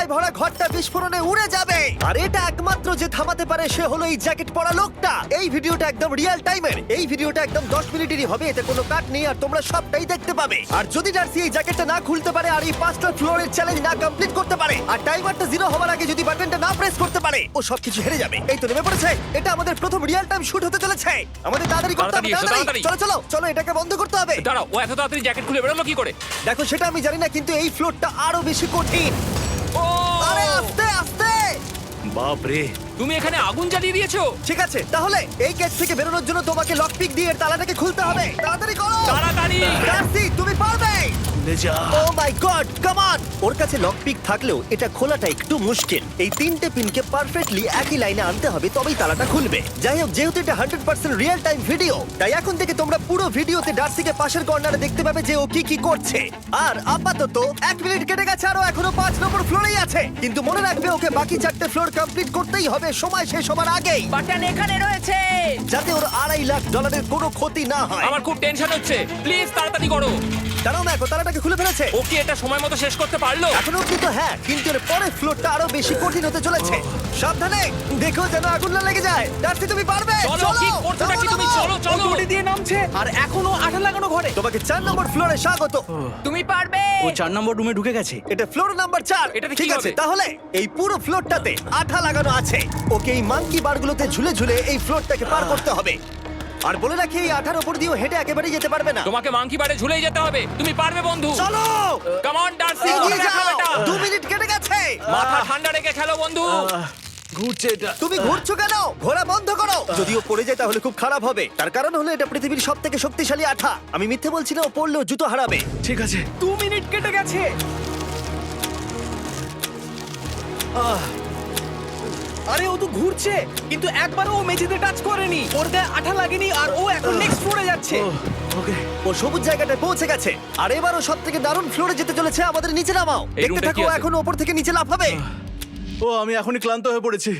ময়লায় ভরা ঘরটা বিস্ফোরণে উড়ে যাবে। আর এটা একমাত্র যে থামাতে পারে সে হলো এই জ্যাকেট পরা লোকটা। এই ভিডিওটা একদম রিয়েল টাইমের। এই ভিডিওটা একদম 10 মিনিটেরই হবে, এতে কোনো কাট নেই আর তোমরা সবটাই দেখতে পাবে। আর যদি ডার্সি এই জ্যাকেটটা না খুলতে পারে আর এই 5টা ফ্লোরের চ্যালেঞ্জ না কমপ্লিট করতে পারে আর টাইমারটা 0 হওয়ার আগে যদি বাটনটা না প্রেস করতে পারে, ও সবকিছু হেরে যাবে। এই তো নেমে পড়েছে। এটা আমাদের প্রথম রিয়েল টাইম শুট হতে চলেছে। আমাদের তাড়াতাড়ি করতে হবে, তাড়াতাড়ি। চলো চলো চলো, এটাকে বন্ধ করতে হবে। দাঁড়াও, ও এত তাড়াতাড়ি জ্যাকেট খুলে বেরোলো কি করে? দেখো সেটা আমি জানি না, কিন্তু এই ফ্লোরটা আরো বেশি কঠিন। ও আরে আস্তে আস্তে। বাপ রে, তুমি এখানে আগুন জ্বালিয়ে দিয়েছো। ঠিক আছে, তাহলে এই গেট থেকে বেরোনোর জন্য তোমাকে লক পিক দিয়ে এর তালাটাকে খুলতে হবে। তাড়াতাড়ি করো। তাড়াতাড়ি। ডার্সি তুমি পারবে। লে যা। ও মাই গড, কাম অন। ওর কাছে লক পিক থাকলেও এটা খোলাটা একটু মুশকিল। এই 3টে পিনকে পারফেক্টলি একই লাইনে আনতে হবে, তবেই তালাটা খুলবে। যাই হোক, যেহেতু এটা 100% রিয়েল টাইম ভিডিও, তাই এখন থেকে তোমরা পুরো ভিডিওতে ডার্সিকে পাশের কর্নারে দেখতে পাবে যে ও কি কি করছে। আর আপাতত 1 মিনিট কেটে গেছে, আরো এখনো 5 নম্বর ফ্লোরেই আছে। কিন্তু মনে রাখবে, ওকে বাকি 4টে ফ্লোর কমপ্লিট করতেই হবে সময় শেষ হবার আগেই, বাটন এখানে রয়েছে। যাতে ওর $2.5 লাখ কোনো ক্ষতি না হয়। আমার খুব টেনশন হচ্ছে, প্লিজ তাড়াতাড়ি করো। দাঁড়াও, দেখো তালাটাকে খুলে ফেলেছে। ও কি এটা সময় মতো শেষ করতে পারলো? এখনো অব্দি তো হ্যাঁ, কিন্তু এর পরের ফ্লোরটা আরো বেশি কঠিন হতে চলেছে। সাবধানে, দেখো যেন আগুন না লেগে যায়। ডার্সি তুমি পারবে। চলো, কি করছো নাকি তুমি? চলো চলো। দড়ি দিয়ে নামছে আর এখনো আঠা লাগানো ঘরে। তোমাকে 4 নম্বর ফ্লোরে স্বাগত। তুমি পারবে। ও 4 নম্বর রুমে ঢুকে গেছে। এটা ফ্লোর নাম্বার 4। এটাতে কি ঠিক আছে, হবে? তাহলে এই পুরো ফ্লোরটাতে আঠা লাগানো আছে। ওকে এই মাঙ্কি বারগুলোতে ঝুলে ঝুলে এই ফ্লোরটাকে পার করতে হবে। আর বলে রাখি, এই আঠার উপর দিয়েও হেঁটে একেবারেই যেতে পারবে না। তোমাকে মাংকি বারে ঝুলেই যেতে হবে। তুমি পারবে বন্ধু। চলো কাম অন ডার্সি, এগিয়ে দেখো যাও। এটা। 2 মিনিট কেটে গেছে। মাথা ঠান্ডা রেখে খেলো বন্ধু। ঘুরছে এটা। তুমি ঘুরছো কেন? ঘোরা বন্ধ করো। যদিও পড়ে যায় তাহলে খুব খারাপ হবে। তার কারণ হলো এটা পৃথিবীর সবথেকে শক্তিশালী আঠা। আমি মিথ্যে বলছি না, ও পড়লেও জুতো হারাবে। ঠিক আছে। 2 মিনিট কেটে গেছে। আরে ও তো ঘুরছে, কিন্তু একবারও ও মেঝেতে টাচ করেনি। ওর গায়ে আঠা লাগেনি আর ও এখন নেক্সট ফ্লোরে যাচ্ছে। ওকে। ও সবুজ জায়গাটায় পৌঁছে গেছে। আর এবারও সব থেকে দারুণ ফ্লোরে যেতে চলেছে। আমাদের নিচে নামাও। এই দেখতে রুমটা থাকো, কি ও আছে? এখন ওপর থেকে নিচে লাফাবে। ও আমি এখনই ক্লান্ত হয়ে পড়েছি।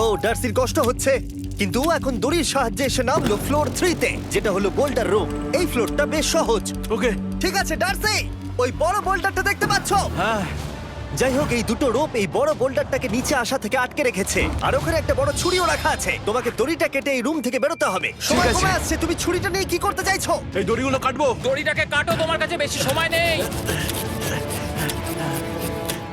ও ডার্সির কষ্ট হচ্ছে, কিন্তু ও এখন দড়ির সাহায্যে এসে নামলো ফ্লোর 3 তে, যেটা হলো বোল্ডার রুম। এই ফ্লোরটা বেশ সহজ। ওকে। ঠিক আছে ডার্সি, ওই বড় বোল্ডারটা দেখতে পাচ্ছ? হ্যাঁ। যাই হোক, এই দুটো রোপ এই বড় বোল্ডারটাকে নিচে আসা থেকে আটকে রেখেছে। আর ওখানে একটা বড় ছুরিও রাখা আছে। তোমাকে দড়িটা কেটে এই রুম থেকে বেরোতে হবে। সময় আছে। কমে আসছে। তুমি ছুরিটা নিয়ে কি করতে চাইছো? এই দড়িগুলো কাটবো। দড়িটাকে কাটো, তোমার কাছে বেশি সময় নেই।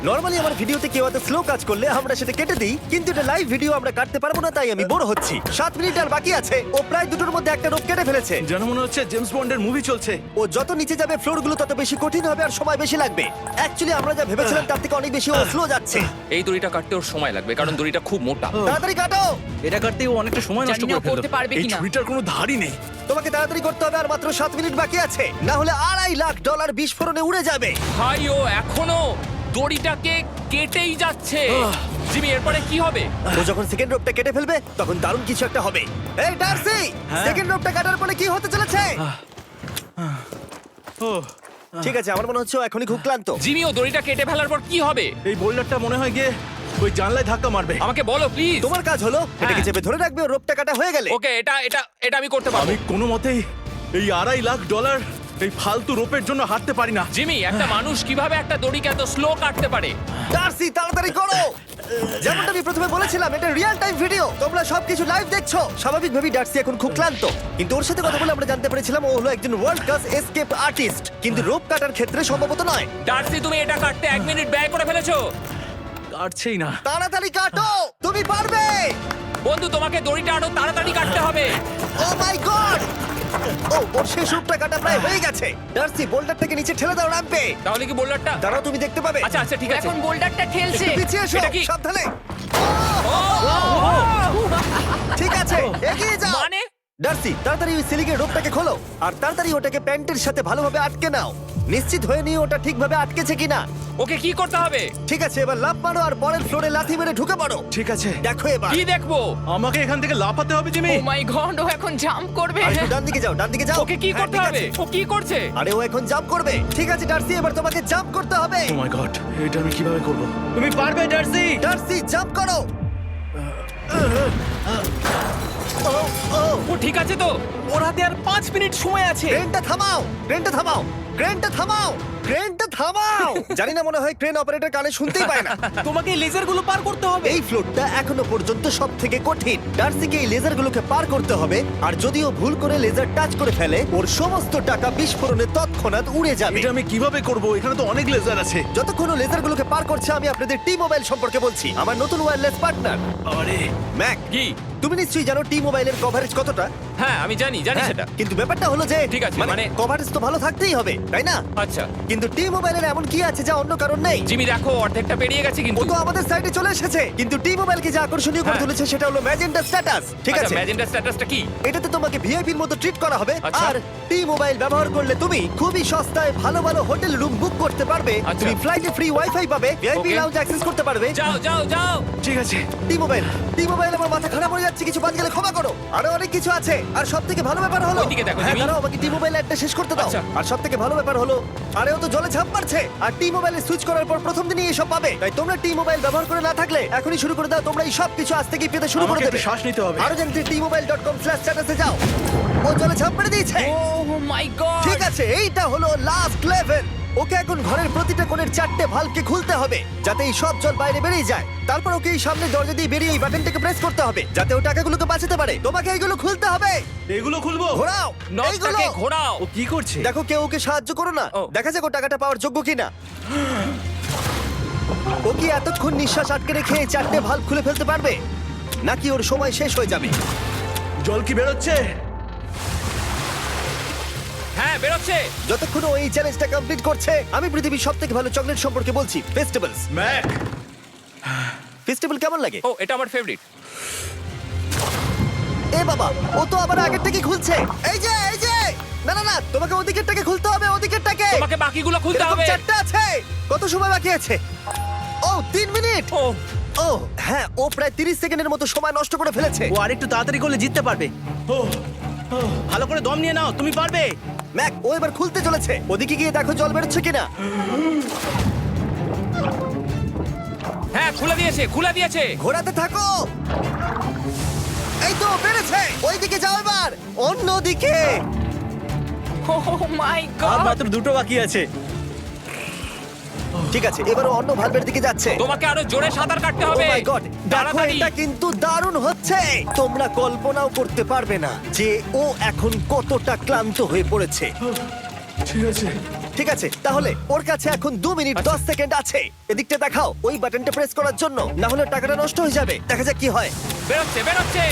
নরমালি আমার ভিডিওতে কেউ এত স্লো কাজ করলে আমরা সেটা কেটে দিই, কিন্তু এটা লাইভ ভিডিও আমরা কাটতে পারবো না, তাই আমি বোর হচ্ছি। 7 মিনিট আর বাকি আছে। ও প্রায় দুটোর মধ্যে একটা রোপ কেটে ফেলেছে। যেন মনে হচ্ছে জেমস বন্ডের মুভি চলছে। ও যত নিচে যাবে ফ্লোরগুলো তত বেশি কঠিন হবে আর সময় বেশি লাগবে। অ্যাকচুয়ালি আমরা যা ভেবেছিলাম তার থেকে অনেক বেশি ও স্লো যাচ্ছে। এই দড়িটা কাটতে ওর সময় লাগবে, কারণ দড়িটা খুব মোটা। তাড়াতাড়ি কাটো। এটা কাটতেই ও অনেকটা সময় নষ্ট জানি না করে করতে ফেললো। পারবে এই কিনা। ছুরিটার কোনো ধারই নেই। তোমাকে তাড়াতাড়ি করতে হবে, আর মাত্র 7 মিনিট বাকি আছে, না হলে $2.5 লাখ বিস্ফোরণে উড়ে যাবে। ভাই ও এখনো দড়িটাকে কেটেই যাচ্ছে। জিমি, এরপরে কি হবে? ও যখন সেকেন্ড রোপটা কেটে ফেলবে তখন দারুণ কিছু একটা হবে। এই ডার্সি, সেকেন্ড রোপটা কাটার পরে কি হতে চলেছে? ও ঠিক আছে, আমার মনে হচ্ছে ও এখনই খুব ক্লান্ত। জিমি, ও দড়িটা কেটে ফেলার পর কি হবে? এই বোল্ডারটা মনে হয় গিয়ে ওই জানলায় ধাক্কা মারবে। আমাকে বলো প্লিজ। তোমার কাজ হলো এটাকে চেপে ধরে রাখবে, ও রোপটা কাটা হয়ে গেলে। ওকে, এটা এটা এটা আমি করতে পারবো। আমি কোনো মতেই এই $2.5 লাখ এই ফালতু রোপের জন্য হাঁটতে পারি না। জিমি, একটা মানুষ কিভাবে একটা দড়িকে এত স্লো কাটতে পারে? ডার্সি তাড়াতাড়ি করো। যেমনটা আমি প্রথমে বলেছিলাম, এটা রিয়েল টাইম ভিডিও, তোমরা সবকিছু লাইভ দেখছো। স্বাভাবিকভাবেই ডার্সি এখন খুব ক্লান্ত, কিন্তু ওর সাথে কথা বলে আমরা জানতে পেরেছিলাম ও হলো একজন ওয়ার্ল্ড ক্লাস এসকেপ আর্টিস্ট, কিন্তু রোপ কাটার ক্ষেত্রে সম্ভবত নয়। ডার্সি, তুমি এটা কাটতে 1 মিনিট ব্যয় করে ফেলেছো। কাটছেই না। তাড়াতাড়ি কাটো, তুমি পারবে। বন্ধু, তোমাকে দড়িটা আরো তাড়াতাড়ি কাটতে হবে। ও মাই গড! ও ওর শেষ রূপটা কাটা প্রায় হয়ে গেছে। ডার্সি, বোল্ডার থেকে নিচে ঠেলে দাও রাম্পে। তাহলে কি বোল্ডারটা? দাঁড়াও, তুমি দেখতে পাবে। আচ্ছা আচ্ছা, ঠিক আছে। এখন বোল্ডারটা ঠেলছে। একটু পিছিয়ে এসো, এটা কি? সাবধানে। ঠিক আছে, এগিয়ে যাও। মানে? ডার্সি, তাড়াতাড়ি ওই সিলিংয়ের রোপটাকে খোলো আর তাড়াতাড়ি ওটাকে প্যান্টের সাথে ভালোভাবে আটকে নাও। নিশ্চিত হয়ে নিও ওটা ঠিকভাবে আটকেছে কিনা। ওকে কি করতে হবে? ঠিক আছে, এবার লাফ মারো আর পরের ফ্লোরে লাথি মেরে ঢুকে পড়ো। ঠিক আছে। দেখো এবার। কি দেখবো? আমাকে এখান থেকে লাফাতে হবে জিমি। ও মাই গড, ও এখন জাম্প করবে। আর একটু ডান দিকে যাও, ডান দিকে যাও। ওকে কি হ্যাঁ, করতে ঠিক হবে? আছে। ও কি করছে? আরে ও এখন জাম্প করবে। ঠিক আছে ডার্সি, এবার তোমাকে জাম্প করতে হবে। ও মাই গড, এটা আমি কিভাবে করব? তুমি পারবে ডার্সি। ডার্সি, জাম্প করো। ও ও ও ঠিক আছে তো? ওর হাতে আর 5 মিনিট সময় আছে। ক্রেনটা থামাও, ক্রেনটা থামাও, ক্রেনটা থামাও। ক্রেনটা থামাও। জানি না, মনে হয় ক্রেন অপারেটর কানে শুনতেই পায় না। তোমাকে এই লেজারগুলো পার করতে হবে। এই ফ্লোরটা এখনো পর্যন্ত সব থেকে কঠিন। ডার্সিকে এই লেজারগুলোকে পার করতে হবে, আর যদি ও ভুল করে লেজার টাচ করে ফেলে ওর সমস্ত টাকা বিস্ফোরণে তৎক্ষণাৎ উড়ে যাবে। এটা আমি কিভাবে করব? এখানে তো অনেক লেজার আছে। যতক্ষণ ও লেজারগুলোকে পার করছে আমি আপনাদের টি মোবাইল সম্পর্কে বলছি, আমার নতুন ওয়্যারলেস পার্টনার। আরে ম্যাক, কি? তুমি নিশ্চয়ই জানো টি মোবাইলের কভারেজ কতটা? হ্যাঁ আমি জানি হ্যাঁ, সেটা। কিন্তু ব্যাপারটা হলো যে ঠিক আছে, মানে কভারেজ তো ভালো থাকতেই হবে, তাই না? আচ্ছা কিন্তু টি মোবাইলের এমন কি আছে যা অন্য কারণ নেই? জিমি দেখো অর্ধেকটা পেরিয়ে গেছে ও কিন্তু। তো আমাদের সাইডে চলে এসেছে, কিন্তু টি মোবাইলকে যে আকর্ষণীয় করে হ্যাঁ। তুলেছে সেটা হলো ম্যাজেন্টা স্ট্যাটাস। ঠিক আচ্ছা আছে, ম্যাজেন্টা স্ট্যাটাসটা কি? এটাতে তোমাকে ভিআইপির মতো ট্রিট করা হবে। আচ্ছা। আর টি মোবাইল ব্যবহার করলে তুমি খুবই সস্তায় ভালো ভালো হোটেল রুম বুক করতে পারবে। আচ্ছা। তুমি ফ্লাইটে ফ্রি ওয়াইফাই পাবে, ভিআইপি Okay. লাউঞ্জ অ্যাক্সেস করতে পারবে। যাও যাও যাও। ঠিক আছে। টি মোবাইল আমার মাথা খারাপ হয়ে যাচ্ছে, কিছু বাদ গেলে ক্ষমা করো। আরো অনেক কিছু আছে, আর সবথেকে ভালো ব্যাপার হলো, ওইদিকে দেখো, হ্যাঁ জিমি। দাঁড়াও, আমাকে টি মোবাইল একটা শেষ করতে দাও। আচ্ছা। আর সবথেকে ভালো ব্যাপার হলো, আরে ও তো জলে ঝাঁপ মারছে, আর টি মোবাইলে সুইচ করার পর প্রথম দিনই এসব পাবে। তাই তোমরা টি মোবাইল ব্যবহার করে না থাকলে এখনই শুরু করে দাও। তোমরা এই সব কিছু আজ থেকেই পেতে শুরু করে আমাকে দেবে। একটু শ্বাস নিতে হবে। আরো জানতে tmobile.com/status এ যাও। ও জলে ঝাঁপ মেরে দিয়েছে। ও মাই গড। ঠিক আছে, এইটা হলো লাস্ট লেভেল। ওকে এখন ঘরের প্রতিটা কোণের 4টে ভালভকে খুলতে হবে যাতে এই সব জল বাইরে বেরিয়ে যায়। তারপর ওকে এই সামনে দরজা দিয়ে বেরিয়ে এই বাটনটাকে প্রেস করতে হবে যাতে ও টাকাগুলোকে বাঁচাতে পারে। তোমাকে এইগুলো খুলতে হবে। এগুলো খুলবো? ঘোরাও এইগুলো। নটটাকে ঘোরাও। ও কি করছে? দেখো কেউ ওকে সাহায্য করো না, ও। দেখা যাক ও টাকাটা পাওয়ার যোগ্য কিনা। ও কি এতক্ষণ নিঃশ্বাস আটকে রেখে এই 4টে ভালভ খুলে ফেলতে পারবে, নাকি ওর সময় শেষ হয়ে যাবে? জল কি বেরোচ্ছে? হ্যাঁ বেরোচ্ছে। যতক্ষণ ও এই চ্যালেঞ্জটা কমপ্লিট করছে আমি পৃথিবীর সবথেকে ভালো চকলেট সম্পর্কে বলছি, ফেস্টিভ্যালস। ম্যাক, ফেস্টিভ্যাল কেমন লাগে? ও এটা আমার ফেভারিট। এ বাবা, ও তো আবার আগের থেকে খুলছে। এই যে না না না, তোমাকে ওদিকেরটাকে খুলতে হবে, ওদিকেরটাকে। তোমাকে বাকিগুলো খুলতে এরকম হবে। 4টা আছে। কত সময় বাকি আছে? ও 3 মিনিট। ও ও হ্যাঁ, ও প্রায় 30 সেকেন্ডের মতো সময় নষ্ট করে ফেলেছে। ও আরেকটু তাড়াতাড়ি করলে জিততে পারবে। ভালো করে দম নিয়ে নাও, তুমি পারবে। ম্যাক, ও এবার খুলতে চলেছে। ওদিকে গিয়ে দেখো জল বেরোচ্ছে কিনা। হ্যাঁ খুলে দিয়েছে। ঘোরাতে থাকো। এই তো বেড়েছে। ওইদিকে যাও এবার, অন্যদিকে। ও মাই আর গড। মাত্র দুটো বাকি আছে। ঠিক আছে, এবারও অন্য ভালভের দিকে যাচ্ছে। তোমাকে আরো জোরে সাঁতার কাটতে Oh হবে। my God! দেখো, তাড়াতাড়ি। এটা কিন্তু দারুণ হচ্ছে। তোমরা কল্পনাও করতে পারবে না যে ও এখন কতটা ক্লান্ত হয়ে পড়েছে। ঠিক আছে। ঠিক আছে, তাহলে ওর কাছে এখন 2 মিনিট 10 সেকেন্ড আছে। এদিকটা দেখাও, ওই বাটনটা প্রেস করার জন্য, না হলে টাকাটা নষ্ট হয়ে যাবে। দেখা যাক কি হয়। বেরোচ্ছে।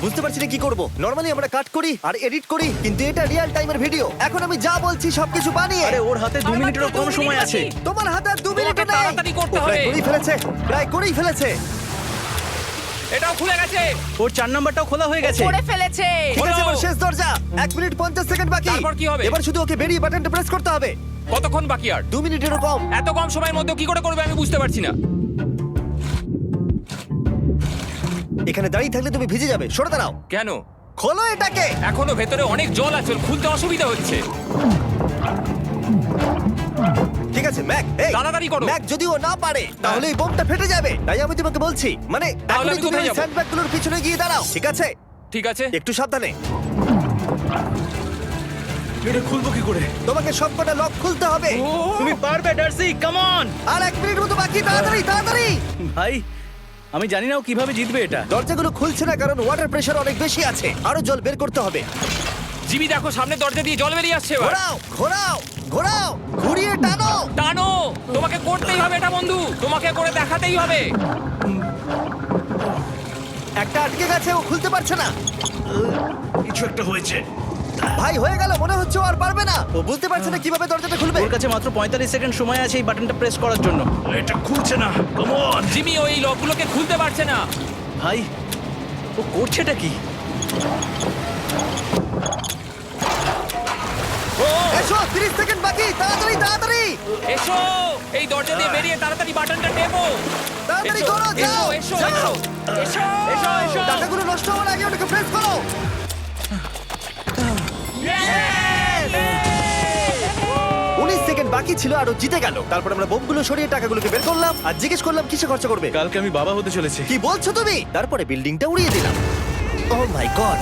বুঝতে পারছি না কি করব। নরমালি আমরা কাট করি আর এডিট করি, কিন্তু এটা রিয়েল টাইমের ভিডিও। এখন আমি যা বলছি সবকিছু বানিয়ে। আরে ওর হাতে 2 আর মিনিটেরও মাত্র কম 2 সময় মিনিট আছে। বাকি। তোমার হাতে আর 2 মিনিট নেই। তাড়াতাড়ি করতে ও প্রায় হবে। করেই ফেলেছে। এটাও খুলে গেছে। ওর 4 নাম্বারটাও খোলা হয়ে গেছে। করে ফেলেছে। ঠিক আছে, হলো। এবার শেষ দরজা। 1 মিনিট 50 সেকেন্ড বাকি। তারপর কি হবে? এবার শুধু ওকে বেরিয়ে বাটনটা প্রেস করতে হবে। কতক্ষণ বাকি আর? 2 মিনিটেরও কম। এত কম সময়ের মধ্যে কি করে করবে আমি বুঝতে পারছি না। এখানে দাঁড়িয়ে থাকলে তুমি ভিজে যাবে, সরে দাঁড়াও। কেন? খোলো এটাকে। এখনো ভেতরে অনেক জল আছে, ওর খুলতে অসুবিধা হচ্ছে। ঠিক আছে ম্যাক, এই তাড়াতাড়ি করো। ম্যাক, যদি ও না পারে তাহলে এই বোমটা ফেটে যাবে। তাই আমি তোমাকে বলছি, মানে তাহলে এখনই আমি তুমি কোথায় ওই যাবো? স্যান্ডব্যাগগুলোর পিছনে গিয়ে দাঁড়াও, ঠিক আছে? ঠিক আছে। একটু সাবধানে। এটা খুলবো কি করে? তোমাকে সবকটা লক খুলতে হবে। তুমি পারবে ডার্সি, কাম অন। আর 1 মিনিট মতো বাকি, তাড়াতাড়ি। ভাই আমি জানি না ও কিভাবে জিতবে এটা। দরজাগুলো খুলছে না কারণ ওয়াটার প্রেশার অনেক বেশি আছে। আরো জল বের করতে হবে। জিমি দেখো সামনে দরজা দিয়ে জল বেরিয়ে আসছে এবার। ঘোরাও, ঘুরিয়ে টানো। টানো। তোমাকে করতেই হবে এটা বন্ধু, তোমাকে করে দেখাতেই হবে। একটা আটকে গেছে, ও খুলতে পারছে না। কিছু একটা হয়েছে। ভাই, হয়ে গেল, মনে হচ্ছে ও আর পারবে না। ও বুঝতে পারছে না কিভাবে দরজাটা খুলবে। ওর কাছে মাত্র 45 সেকেন্ড সময় আছে এই বাটনটা প্রেস করার জন্য। এটা খুলছে না। Come on. জিমি ওই লকগুলোকে খুলতে পারছে না। ভাই ও করছেটা কি? ও এসো, 30 সেকেন্ড বাকি, তাড়াতাড়ি। এসো, এই দরজা দিয়ে বেরিয়ে তাড়াতাড়ি বাটনটা টেপো। তাড়াতাড়ি এসো, করো, যাও, এসো, যাও। এসো, এসো, এসো। টাকাগুলো নষ্ট হওয়ার আগে ওটাকে প্রেস করো। 19 সেকেন্ড বাকি ছিল আর ও জিতে গেল। তারপর আমরা বোমগুলো সরিয়ে টাকাগুলোকে বের করলাম আর জিজ্ঞেস করলাম কিসে খরচা করবে। কালকে আমি বাবা হতে চলেছি। কি বলছো তুমি? তারপরে বিল্ডিংটা উড়িয়ে দিলাম। ও মাই গড।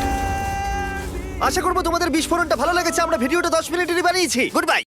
আশা করবো তোমাদের বিস্ফোরণটা ভালো লেগেছে। আমরা ভিডিওটা 10 মিনিটেরই বানিয়েছি। Good bye.